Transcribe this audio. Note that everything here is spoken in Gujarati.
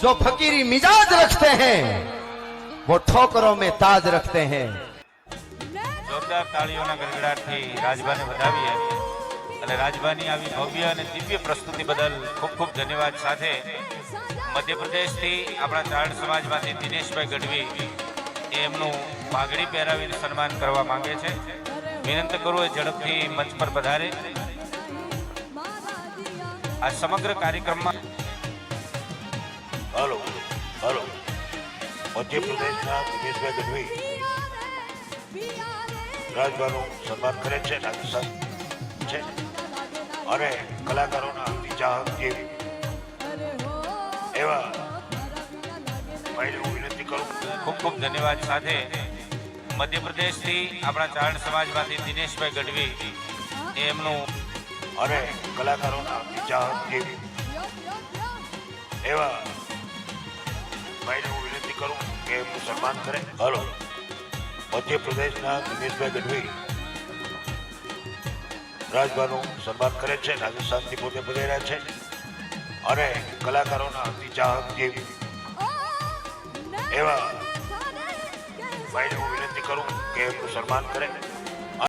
जो फकीरी मिजाज रखते हैं वो ठोकरों में ताज रखते हैं। જોરદાર તાળીઓના ગડગડાટથી રાજભાને વધાવીએ અને રાજભાની આવી ભવ્ય અને દિવ્ય પ્રસ્તુતિ બદલ ખૂબ ખૂબ ધન્યવાદ સાથે મધ્યપ્રદેશથી આપણા ચારણ સમાજમાંથી દિનેશભાઈ ગઢવી એમનું પાઘડી પહેરાવીને સન્માન કરવા માંગે છે। વિનંતી કરું એ ઝડપથી મંચ પર પધારે। આ સમગ્ર કાર્યક્રમમાં हेलो हेलो मध्य प्रदेश दिनेशभाई गढ़वी રાજભાનું સન્માન કરે છે રાજસ્થાન છે અને કલાકારોના ચાહક જેવી એવા ભાઈને હું વિનંતી કરું। ખૂબ ખૂબ ધન્યવાદ સાથે મધ્યપ્રદેશથી આપણા ચારણ સમાજમાંથી દિનેશભાઈ ગઢવી એમનું અને કલાકારોના ચાહક જેવી એવા ભાઈને હું વિનંતી કરું કે એમનું સન્માન કરે। હલો મધ્ય પ્રદેશના દિનેશભાઈ ગઢવી રાજભાનું સન્માન કરે છે રાજસ્થાનથી પોતે પધાર્યા છે અને કલાકારોના ચાહક જેવી એવા ભાઈને હું વિનંતી કરું કે એમનું સન્માન કરે।